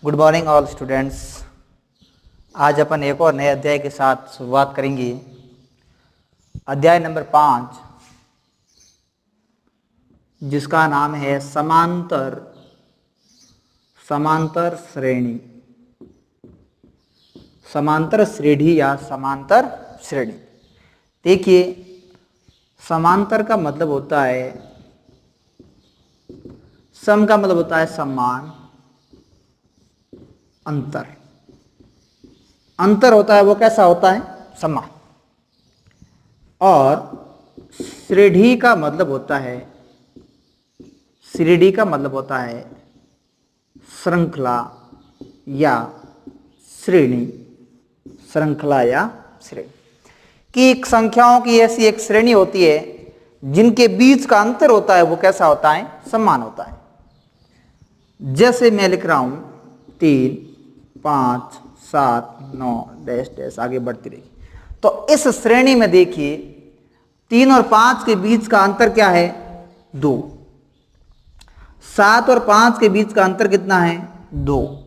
Good morning all students. आज अपन एक और नए अध्याय के साथ शुरुआत करेंगे। अध्याय नंबर 5, जिसका नाम है समांतर श्रेणी। समांतर श्रेणी या समांतर श्रेणी। देखिए, समांतर का मतलब होता है, सम का मतलब होता है समान, अंतर होता है वो कैसा होता है, समान। और श्रेणी का मतलब होता है, श्रृंखला या श्रेणी। कि एक संख्याओं की ऐसी एक श्रेणी होती है जिनके बीच का अंतर होता है वो कैसा होता है, समान होता है। जैसे मैं लिख रहा हूं 3, 5, 7, 9 डैश डैश आगे बढ़ती रही। तो इस श्रेणी में देखिए 3 और 5 के बीच का अंतर क्या है, 2। 7 और 5 के बीच का अंतर कितना है, 2।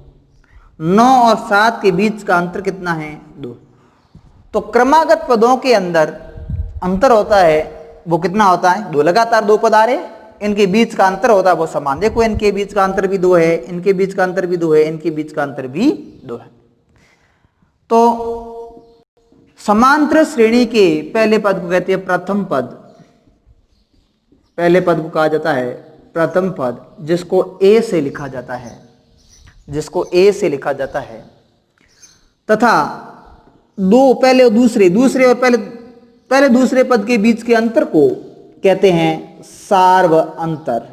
9 और 7 के बीच का अंतर कितना है, 2। तो क्रमागत पदों के अंदर अंतर होता है वो कितना होता है, 2। लगातार 2 पद आ रहे, इनके बीच का अंतर होता है वो समान। देखो इनके बीच का अंतर भी 2 है, इनके बीच का अंतर भी 2 है, इनके बीच का अंतर भी 2 है। तो समांतर श्रेणी के पहले पद को कहते हैं प्रथम पद। पहले पद को कहा जाता है प्रथम पद, जिसको ए से लिखा जाता है, तथा दो पहले और दूसरे और पहले दूसरे पद के बीच के अंतर को कहते हैं सार्व अंतर।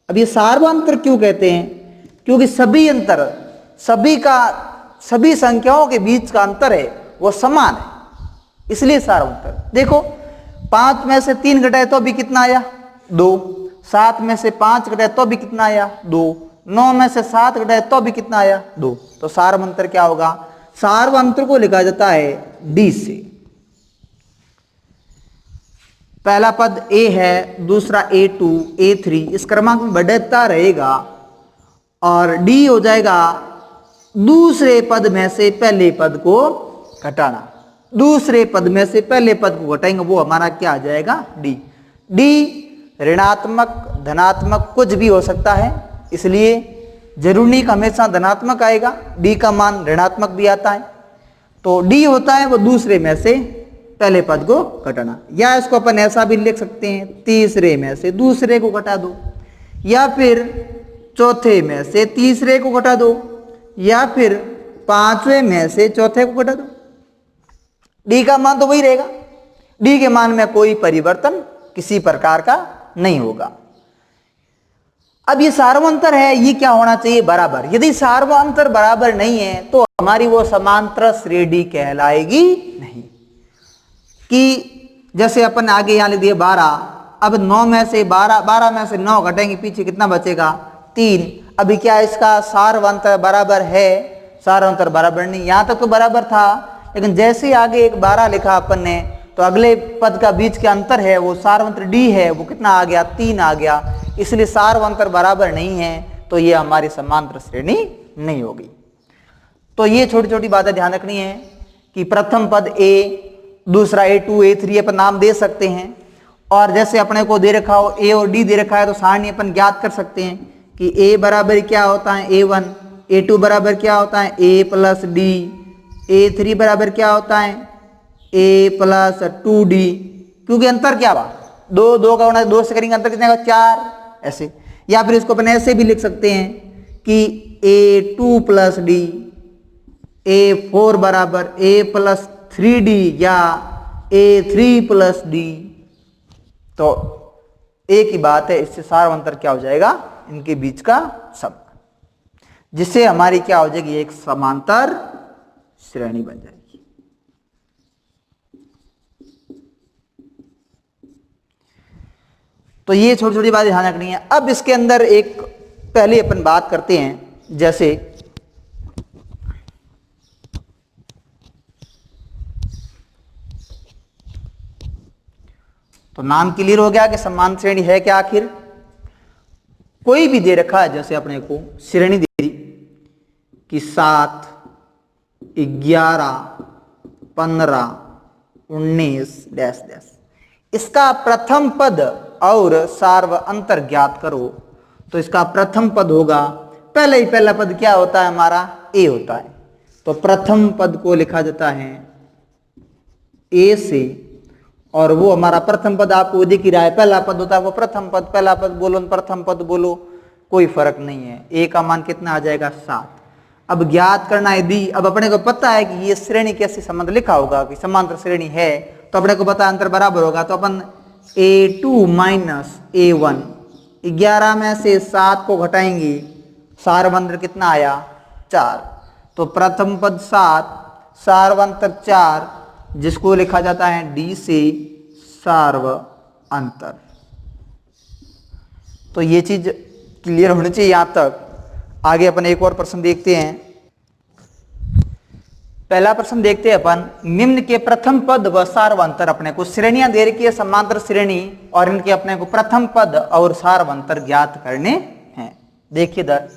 अब ये सार्व अंतर क्यों कहते हैं, क्योंकि सभी संख्याओं के बीच का अंतर है वो समान है, इसलिए सार्व अंतर। देखो 5 में से 3 घटाए तो भी कितना आया, 2। 7 में से 5 घटाए तो भी कितना आया, 2। 9 में से 7 घटाए तो भी कितना आया, 2। तो सार्व अंतर क्या होगा, सार्व अंतर को लिखा जाता है डी से। पहला पद ए है, दूसरा A2, A3, इस क्रमांक में बढ़ता रहेगा और डी हो जाएगा दूसरे पद में से पहले पद को घटाना। दूसरे पद में से पहले पद को घटाएंगे वो हमारा क्या आ जाएगा, डी। डी ऋणात्मक धनात्मक कुछ भी हो सकता है, इसलिए जरूरी नहीं कि हमेशा धनात्मक आएगा, डी का मान ऋणात्मक भी आता है। तो डी होता है वो दूसरे में से पहले पद को घटाना। या इसको अपन ऐसा भी लिख सकते हैं, तीसरे में से दूसरे को घटा दो, या फिर चौथे में से तीसरे को घटा दो, या फिर पांचवें में से चौथे को घटा दो। डी का मान तो वही रहेगा, डी के मान में कोई परिवर्तन किसी प्रकार का नहीं होगा। अब ये सार्वंतर है, ये क्या होना चाहिए, बराबर। यदि सार्वंतर बराबर नहीं है तो हमारी वो समांतर श्रेणी कहलाएगी नहीं। कि जैसे अपन आगे यहां लिख दिए 12, अब 9 में से 12 में से 9 घटेंगे, पीछे कितना बचेगा, 3। अभी क्या इसका सार्वंतर बराबर है, सार्वंतर बराबर नहीं। यहां तक तो बराबर था, लेकिन जैसे ही आगे एक 12 लिखा अपन ने तो अगले पद का बीच के अंतर है वो सार्वंतर डी है, वो कितना आ गया, 3 आ गया। इसलिए सार्वंतर बराबर नहीं है तो ये हमारी समांतर श्रेणी नहीं होगी। तो ये छोटी छोटी बातें ध्यान रखनी है कि प्रथम पद ए, दूसरा A2, A3 अपन नाम दे सकते हैं। और जैसे अपने को दे रखा हो ए और डी दे रखा है तो सारणी अपन ज्ञात कर सकते हैं कि ए बराबर क्या होता है, A1। A2 बराबर क्या होता है, A + D। A3 बराबर क्या होता है, A + 2D। क्योंकि अंतर क्या हुआ, 2 का होना, 2 से करेंगे अंतर कितने का, 4, ऐसे। या फिर इसको अपन ऐसे भी लिख सकते हैं कि A2 + D, A4 बराबर A + 3D या A3 + D। तो एक ही बात है, इससे सार्वंतर क्या हो जाएगा, इनके बीच का सम, जिससे हमारी क्या हो जाएगी, एक समांतर श्रेणी बन जाएगी। तो ये छोटी छोटी बातें ध्यान रखनी है। अब इसके अंदर एक पहले अपन बात करते हैं, जैसे तो नाम क्लियर हो गया कि समान श्रेणी है क्या। आखिर कोई भी दे रखा है, जैसे अपने को श्रेणी दे दी कि 7, 11, 15, 19 डैश डैश, इसका प्रथम पद और सार्व अंतर ज्ञात करो। तो इसका प्रथम पद होगा, पहले ही पहला पद क्या होता है हमारा, ए होता है, तो प्रथम पद को लिखा जाता है ए से, और वो हमारा प्रथम पद आपको दिख ही रहा है, पहला पद होता है वो प्रथम पद, पहला पद बोलो प्रथम पद बोलो कोई फर्क नहीं है। ए का मान कितना आ जाएगा 7। अब ज्ञात करना है दी। अब अपने को पता है कि ये श्रेणी कैसे संबंध लिखा होगा कि समांतर श्रेणी है, तो अपने को पता अंतर बराबर होगा, तो अपन A2 माइनस A1, 11 में से 7 को घटाएंगे, सार्वंतर कितना आया 4, तो प्रथम पद 7, सार्वंतर 4, जिसको लिखा जाता है डी से सार्व अंतर। तो ये चीज क्लियर होनी चाहिए यहां तक। आगे अपन एक और प्रश्न देखते हैं। पहला प्रश्न देखते हैं अपन, निम्न के प्रथम पद व सार्वंतर, अपने को श्रेणियां दे रखी है समांतर श्रेणी, और इनके अपने को प्रथम पद और सार्वंतर ज्ञात करने हैं। देखिए इधर,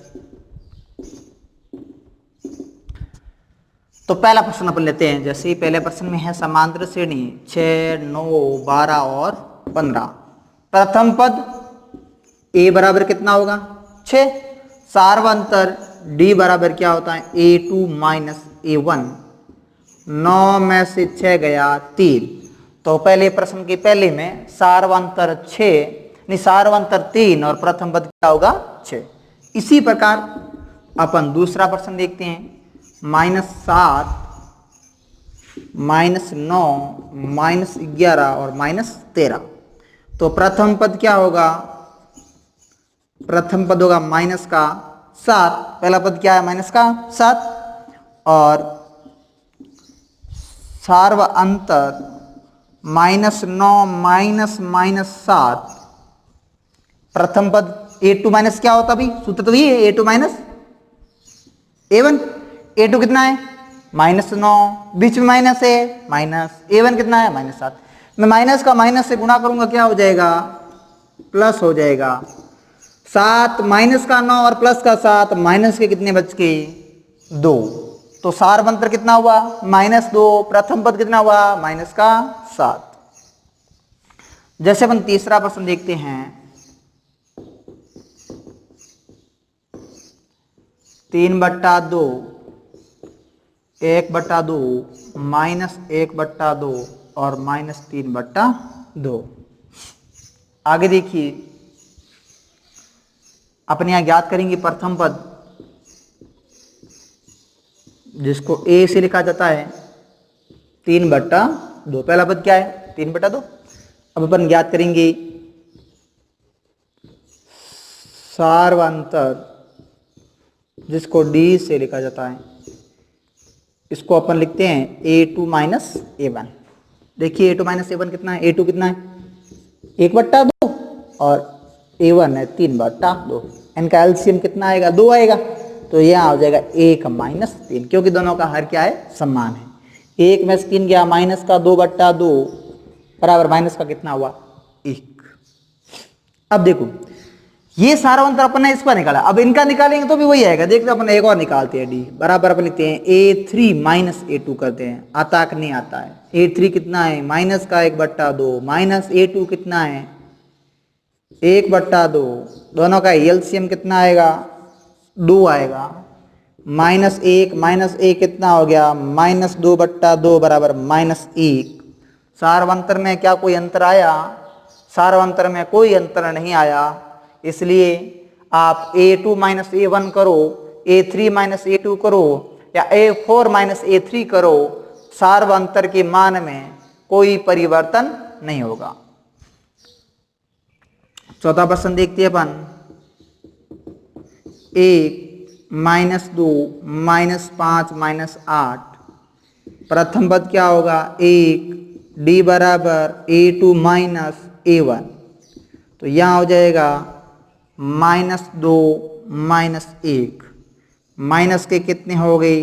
तो पहला प्रश्न अपन लेते हैं। जैसे ही पहले प्रश्न में है समांतर श्रेणी 6, 9, 12 और 15, प्रथम पद a बराबर कितना होगा 6, सार्वंतर d बराबर क्या होता है A2 माइनस A1, 9 में से 6 गया 3, तो पहले प्रश्न के पहले में सार्वंतर 6 नहीं सार्वंतर 3 और प्रथम पद क्या होगा 6। इसी प्रकार अपन दूसरा प्रश्न देखते हैं, -7, -9, -11 और -13, तो प्रथम पद क्या होगा, प्रथम पद होगा माइनस का 7, पहला पद क्या है माइनस का 7, और सार्वंतर -9 -7, प्रथम पद A2 माइनस क्या होता अभी सूत्र तो ये है A2 माइनस A1, A2 कितना है -9, बीच में माइनस है माइनस, A1 कितना है -7, मैं माइनस का माइनस से गुणा करूंगा क्या हो जाएगा प्लस हो जाएगा, 7 माइनस का 9 और प्लस का 7, माइनस के कितने बच गए 2, तो सार्वंतर कितना हुआ -2, प्रथम पद कितना हुआ माइनस का 7। जैसे अपन तीसरा प्रश्न देखते हैं, 3/2, 1/2, -1/2 और -3/2। आगे देखिए, अपने यहां ज्ञात करेंगे प्रथम पद, जिसको a से लिखा जाता है 3/2, पहला पद क्या है 3/2। अब अपन ज्ञात करेंगे सार्वंतर, जिसको d से लिखा जाता है, इसको अपन लिखते हैं A2 माइनस A1। देखिए A2 माइनस A1 कितना है, A2 कितना है 1/2 और A1 है 3/2, इनका एलसीएम कितना आएगा 2 आएगा, तो यह आ जाएगा 1 - 3, क्योंकि दोनों का हर क्या है समान है, 1 में से 3 गया माइनस का 2/2 बराबर माइनस का कितना हुआ 1। अब देखो ये सार्वंतर अपन ने इस पर निकाला, अब इनका निकालेंगे तो भी वही आएगा। देखते अपन एक और निकालते हैं, डी बराबर अपन लिखते हैं A3 माइनस A2 करते हैं, आता कि नहीं आता है, A3 कितना है माइनस का 1/2 माइनस A2 कितना है 1/2, दोनों का एलसीएम कितना आएगा 2 आएगा, -1 -1 कितना हो गया -2/2 बराबर -1। सार्वंतर में क्या कोई अंतर आया, सार्वंतर में कोई अंतर नहीं आया, इसलिए आप A2 माइनस A1 करो, A3 माइनस A2 करो या A4 माइनस A3 करो, सार्वंतर के मान में कोई परिवर्तन नहीं होगा। चौथा प्रश्न देखते हैं अपन, 1 -2 -5 -8, प्रथम पद क्या होगा 1, d बराबर A2 माइनस A1, तो यहाँ हो जाएगा -2 -1, माइनस के कितने हो गए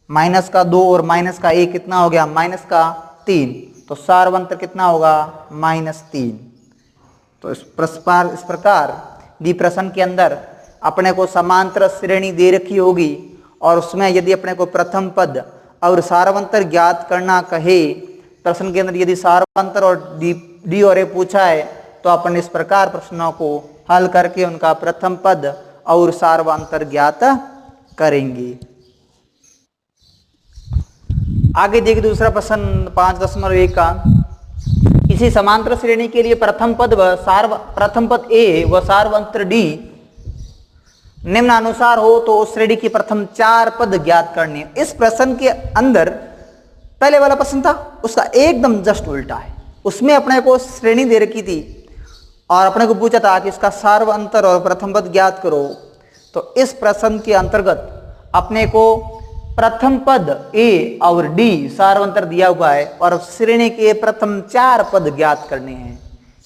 माइनस का 2 और माइनस का 1 कितना हो गया माइनस का 3, तो सार्वंतर कितना होगा -3। तो इस प्रकार दी प्रश्न के अंदर अपने को समांतर श्रेणी दे रखी होगी और उसमें यदि अपने को प्रथम पद और सार्वंतर ज्ञात करना कहे, प्रश्न के अंदर यदि सार्वंतर और डी और ए पूछा है तो अपन इस प्रकार प्रश्नों को हल करके उनका प्रथम पद और सार्वंतर ज्ञात करेंगे। आगे देखिए दूसरा प्रश्न 5.1 का, किसी समांतर श्रेणी के लिए प्रथम पद ए व सार्वंतर डी निम्नानुसार हो तो उस श्रेणी की प्रथम 4 पद ज्ञात करने। इस प्रश्न के अंदर पहले वाला प्रश्न था उसका एकदम जस्ट उल्टा है। उसमें अपने को श्रेणी दे रखी थी और अपने को पूछा था कि इसका सार्वंतर और प्रथम पद ज्ञात करो। तो इस प्रश्न के अंतर्गत अपने को प्रथम पद ए और डी सार्वंतर दिया हुआ है और श्रेणी के प्रथम 4 पद ज्ञात करने हैं।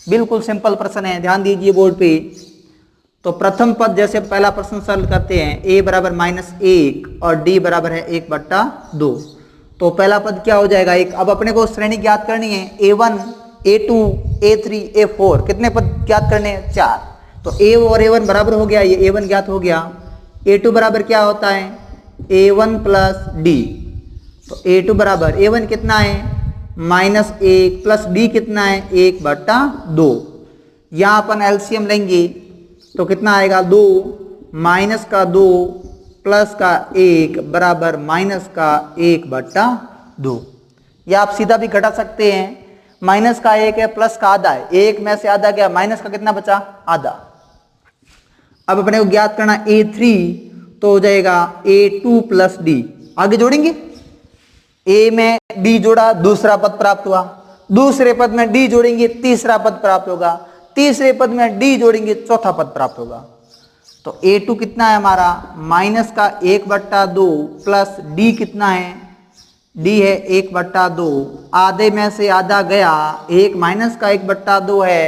बिल्कुल सिंपल प्रश्न है, ध्यान दीजिए बोर्ड पे। तो प्रथम पद जैसे पहला प्रश्न सॉल्व करते हैं, a बराबर -1 और d बराबर है 1/2। तो पहला पद क्या हो जाएगा 1। अब अपने को श्रेणी ज्ञात करनी है, a1 a2 a3 a4, कितने पद ज्ञात करने हैं 4। तो a और a1 बराबर हो गया, ये a1 ज्ञात हो गया। a2 बराबर क्या होता है a1 प्लस d। तो a2 बराबर a1 कितना है -1 प्लस d कितना है 1/2। यहाँ अपन एलसीएम लेंगे तो कितना आएगा 2 माइनस का 2 प्लस का 1 बराबर माइनस का 1/2। या आप सीधा भी घटा सकते हैं, माइनस का 1 है प्लस का आधा है, 1 में से आधा गया, माइनस का कितना बचा आधा। अब अपने को ज्ञात करना a3 तो हो जाएगा a2 प्लस d। आगे जोड़ेंगे, a में d जोड़ा दूसरा पद प्राप्त हुआ, दूसरे पद में d जोड़ेंगे तीसरा पद प्राप्त होगा, तीसरे पद में d जोड़ेंगे चौथा पद प्राप्त होगा। तो a2 कितना है हमारा माइनस का 1/2 प्लस d कितना है d है 1/2, आधे में से आधा गया, 1 माइनस का 1/2 है,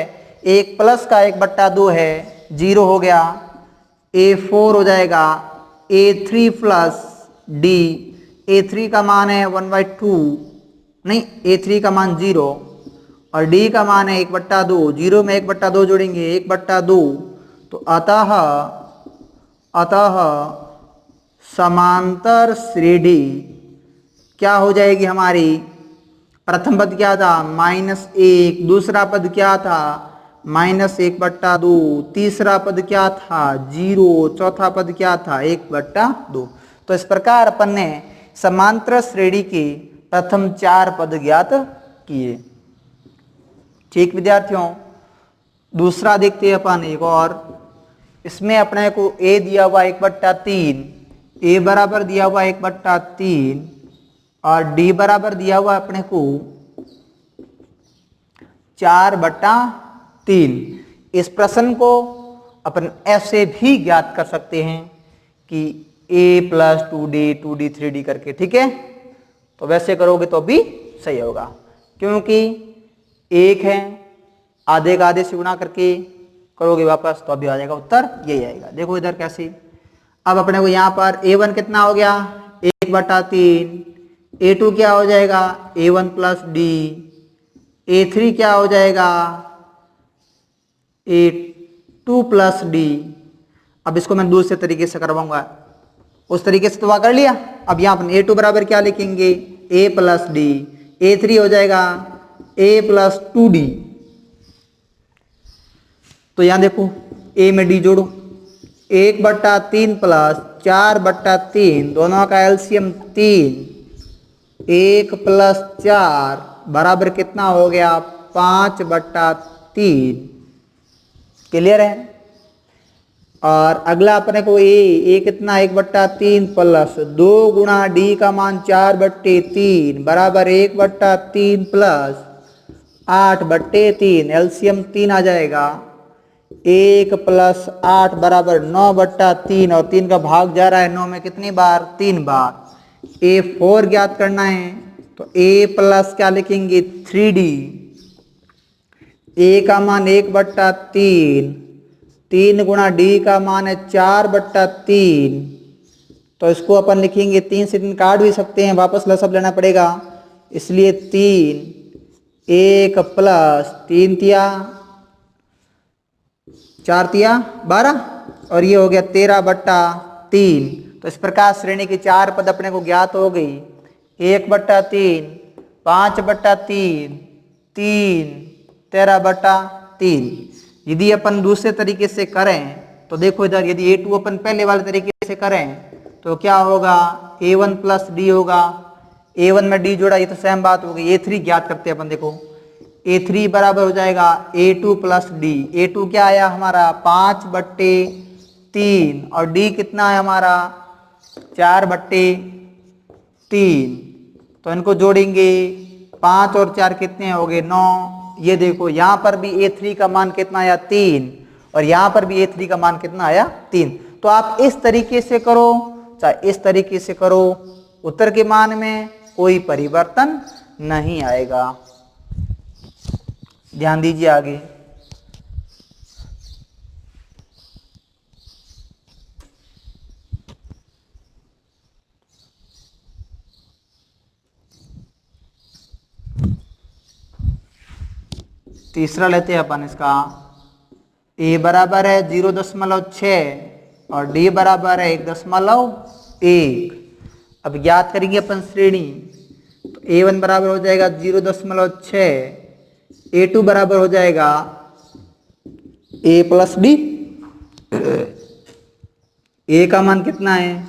1 प्लस का 1/2 है, 0 हो गया। a4 हो जाएगा a3 प्लस d, a3 का मान है 1/2 नहीं a3 का मान 0 और d का मान है 1/2, 0 में 1/2 जोड़ेंगे 1/2। तो अतः समांतर श्रेणी क्या हो जाएगी हमारी, प्रथम पद क्या था -1, दूसरा पद क्या था -1/2, तीसरा पद क्या था 0, चौथा पद क्या था 1/2। तो इस प्रकार अपन ने समांतर श्रेणी के प्रथम 4 पद ज्ञात किए। ठीक विद्यार्थियों, दूसरा देखते हैं अपन एक और। इसमें अपने को a दिया हुआ 1/3, a बराबर दिया हुआ 1/3 और d बराबर दिया हुआ अपने को 4/3। इस प्रश्न को अपन ऐसे भी ज्ञात कर सकते हैं कि a + 2d 2d 3d करके, ठीक है। तो वैसे करोगे तो भी सही होगा, क्योंकि 1 है, आधे का आधे से गुणा करके करोगे वापस तो अभी आ जाएगा उत्तर यही आएगा। देखो इधर कैसे, अब अपने को यहाँ पर a1 कितना हो गया 1/3, a2 क्या हो जाएगा a1 प्लस d, a3 क्या हो जाएगा a2 प्लस d। अब इसको मैं दूसरे तरीके से करवाऊंगा, उस तरीके से तो कर लिया। अब यहाँ पर a2 बराबर क्या लिखेंगे a प्लस d, a3 हो जाएगा a प्लस 2d। तो यहां देखो a में d जोड़ो, 1/3 प्लस 4/3, दोनों का एलसीएम 3, 1 प्लस 4 बराबर कितना हो गया 5/3। क्लियर है। और अगला अपने को a कितना 1/3 प्लस 2 गुणा d का मान 4/3 बराबर 1/3 प्लस 8/3, एलसीएम 3 आ जाएगा। 1 प्लस 8 बराबर 9/3 और 3 का भाग जा रहा है 9 में कितनी बार 3 बार। a4 ज्ञात करना है तो a प्लस क्या लिखेंगे 3d, a का मान 1/3, 3 गुणा d का मान है 4/3। तो इसको अपन लिखेंगे 3 से 3 काट भी सकते हैं, वापस लसब लेना पड़ेगा, इसलिए 3, 1 प्लस 3 तिया 4 तिया 12 और ये हो गया 13/3। तो इस प्रकार श्रेणी की 4 पद अपने को ज्ञात हो गई। 1/3, 5/3, 3, 13/3। यदि अपन दूसरे तरीके से करें तो देखो इधर, यदि A2 अपन पहले वाले तरीके से करें तो क्या होगा, A1 प्लस डी होगा। A1 में डी जोड़ा, ये तो सेम बात हो गई। A3 ज्ञात करते हैं अपन, देखो A3 बराबर हो जाएगा A2 प्लस डी। A2 क्या आया हमारा 5/3 और D कितना है हमारा 4/3। तो इनको जोड़ेंगे 5 और 4 कितने हो गए 9। ये देखो यहाँ पर भी A3 का मान कितना आया 3 और यहाँ पर भी A3 का मान कितना आया 3। तो आप इस तरीके से करो चाहे इस तरीके से करो, उत्तर के मान में कोई परिवर्तन नहीं आएगा। ध्यान दीजिए आगे। तीसरा लेते हैं अपन इसका। A बराबर है 0.6 और D बराबर है 1.1। अब ज्ञात करेंगे अपन श्रेणी। तो A1 बराबर हो जाएगा 0.6, A2 बराबर हो जाएगा A प्लस डी। A का मान कितना है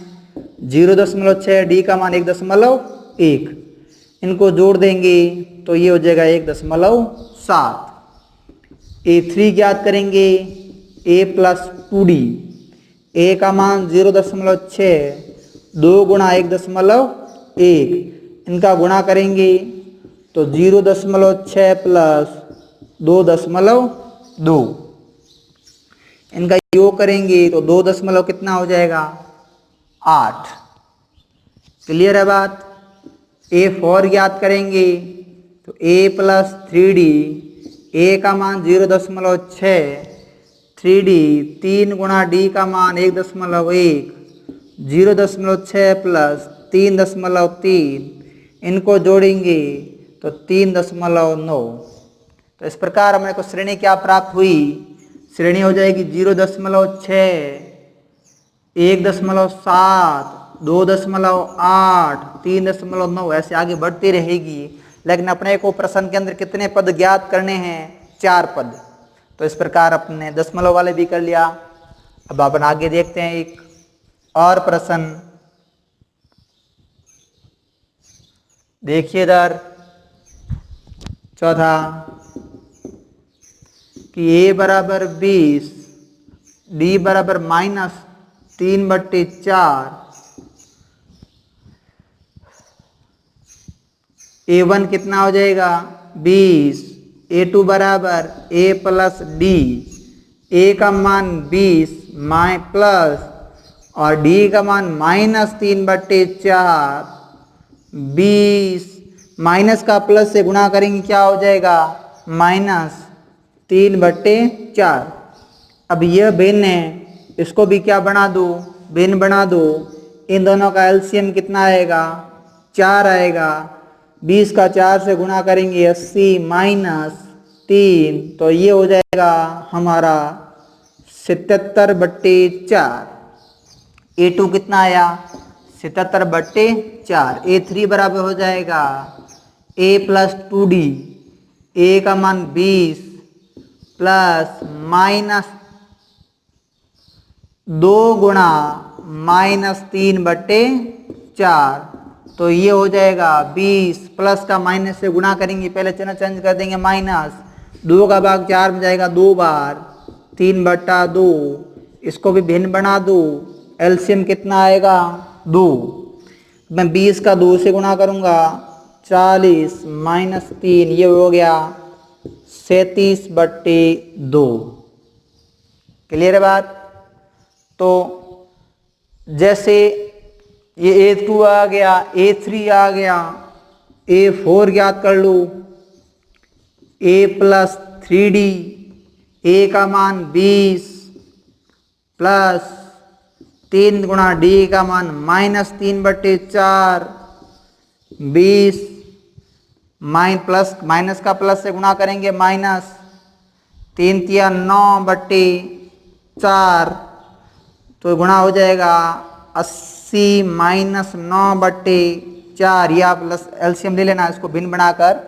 0.6, D का मान 1.1। इनको जोड़ देंगे तो ये हो जाएगा 1.7। A3 ज्ञात करेंगे A प्लस 2D। A का मान 0.6, 2 गुणा 1.1, इनका गुणा करेंगे तो 0.6 प्लस 2.2, इनका योग करेंगे तो 2 दशमलव कितना हो जाएगा 8। क्लियर है बात। A4 ज्ञात करेंगे तो A प्लस 3D। A का मान 0.6, 3D 3 गुणा D का मान 1.1, 0.6 प्लस 3.3, इनको जोड़ेंगे तो 3.9। तो इस प्रकार हमें को श्रेणी क्या प्राप्त हुई, श्रेणी हो जाएगी 0.6, 1.7, 2.8, 3.9, ऐसे आगे बढ़ती रहेगी। लेकिन अपने को प्रश्न के अंदर कितने पद ज्ञात करने हैं 4 पद। तो इस प्रकार अपने दशमलव वाले भी कर लिया। अब अपन आगे देखते हैं एक और प्रश्न। देखिए इधर चौथा कि A बराबर 20, D बराबर -3/4। A1 कितना हो जाएगा 20, A2 बराबर A प्लस D। A का मान 20 प्लस और D का मान -3/4। 20 माइनस का प्लस से गुणा करेंगे क्या हो जाएगा -3/4। अब यह भिन्न है, इसको भी क्या बना दो भिन्न बना दो। इन दोनों का एलसीएम कितना आएगा 4 आएगा। 20 का 4 से गुणा करेंगे 80 -3, तो ये हो जाएगा हमारा 77/4। A2 कितना आया 77/4। A3 बराबर हो जाएगा A प्लस 2D। A का मान 20 प्लस -2 गुणा -3/4, तो ये हो जाएगा 20 प्लस का माइनस से गुणा करेंगे, पहले चिन्ह चेंज कर देंगे माइनस। 2 का भाग 4 में जाएगा 2 बार, 3/2। इसको भी भिन्न बना दो, एलसीएम कितना आएगा 2। मैं 20 का 2 से गुणा करूंगा 40 -3, ये हो गया 37/2। क्लियर है बात। तो जैसे ये A2 आ गया, A3 आ गया, A4 ज्ञात कर लो। A प्लस 3D, A का मान 20 प्लस 3 गुणा D का मान -3/4। 20 माइनस का प्लस से गुणा करेंगे माइनस, 3 × 9/4, तो गुणा हो जाएगा 80 माइनस 9/4, या प्लस एलसीएम ले लेना, इसको भिन्न बनाकर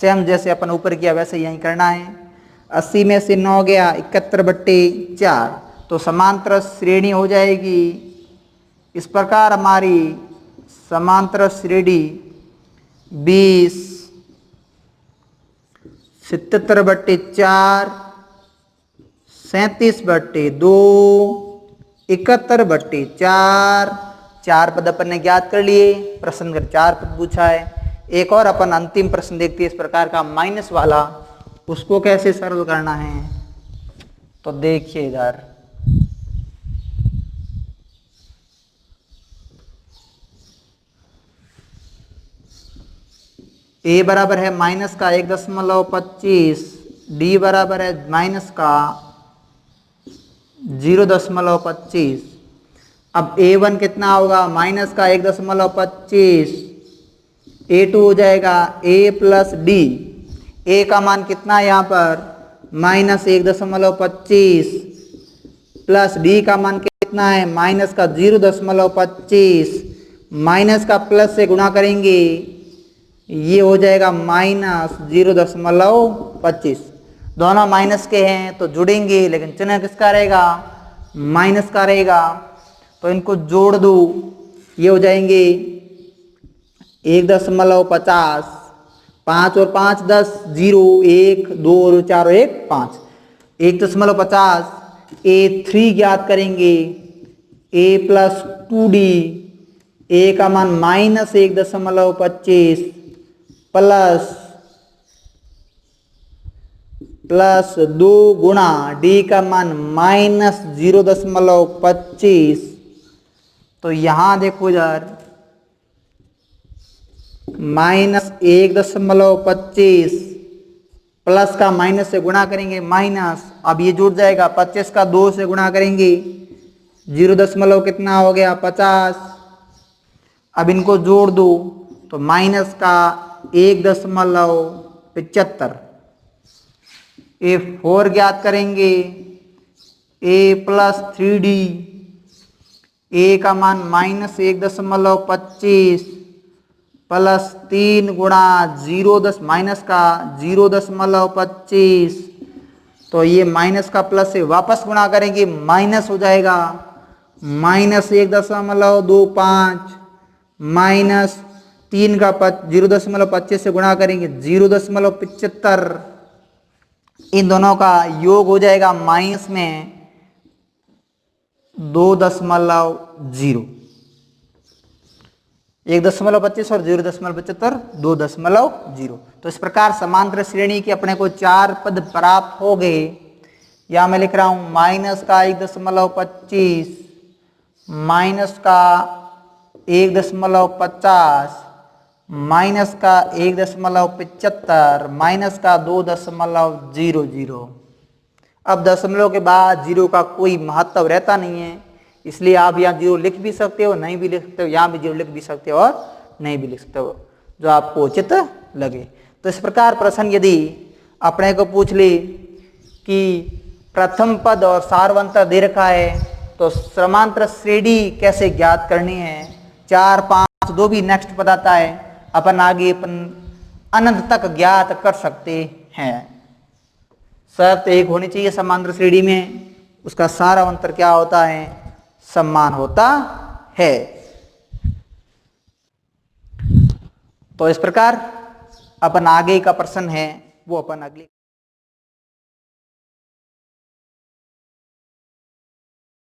सेम जैसे अपन ऊपर किया वैसे यहीं करना है। 80 में से 9 गया 71/4, तो समांतर श्रेणी हो जाएगी इस प्रकार हमारी समांतर श्रेणी 20 77/4 37/2 71/4, 4 पद अपन ने ज्ञात कर लिए, प्रश्न कर 4 पद पूछा है। एक और अपन अंतिम प्रश्न देखते हैं इस प्रकार का माइनस वाला, उसको कैसे सरल करना है। तो देखिए इधर a बराबर है माइनस का 1.25, d बराबर है माइनस का 0.25। अब a1 कितना होगा, माइनस का 1.25, a2 हो जाएगा a प्लस डी, a का मान कितना है यहाँ पर माइनस 1.25 प्लस d का मान कितना है माइनस का 0.25, माइनस का प्लस से गुणा करेंगे ये हो जाएगा माइनस 0.25। दोनों माइनस के हैं तो जुड़ेंगे, लेकिन चिन्ह किसका रहेगा, माइनस का रहेगा। तो इनको जोड़ दो, ये हो जाएंगे 1.50, 5 और 5 10, 0 1 2 और 4 और 1 5, 1.50, a3 ज्ञात करेंगे, a प्लस 2d, a का मान माइनस 1.25 प्लस 2 गुणा d का मान माइनस 0.25। तो यहां देखो यार माइनस 1.25 प्लस का माइनस से गुणा करेंगे माइनस, अब ये जुड़ जाएगा 25 का 2 से गुणा करेंगे 0 कितना हो गया 50। अब इनको जोड़ दो तो माइनस का 1.75, a4 ज्ञात करेंगे, a प्लस 3d, a का मान माइनस 1.25 प्लस 3 गुणा 0 माइनस का 0.25। तो ये माइनस का प्लस से वापस गुणा करेंगे माइनस हो जाएगा माइनस 1.25 माइनस 3 का 0.25 से गुणा करेंगे 0.75। इन दोनों का योग हो जाएगा माइनस में 2.0, 1.25 और 0.75 2.0। तो इस प्रकार समांतर श्रेणी के अपने को 4 पद प्राप्त हो गए। या मैं लिख रहा हूं माइनस का 1.25 माइनस का 1.50 माइनस का 1.75 माइनस का 2.00। अब दशमलव के बाद जीरो का कोई महत्व रहता नहीं है, इसलिए आप यहाँ जीरो लिख भी सकते हो, नहीं भी लिख सकते हो, यहाँ भी जीरो लिख भी सकते हो और नहीं भी लिख सकते हो, जो आपको उचित लगे। तो इस प्रकार प्रश्न यदि अपने को पूछ ले कि प्रथम पद और सारवंतर दे रखा है तो समांतर श्रेणी कैसे ज्ञात करनी है, 4 5 जो भी नेक्स्ट पद आता है अपन आगे अनंत तक ज्ञात कर सकते हैं। शर्त एक होनी चाहिए समांतर श्रेणी में, उसका सारा अंतर क्या होता है, समान होता है। तो इस प्रकार अपन आगे का प्रश्न है वो अपन अगले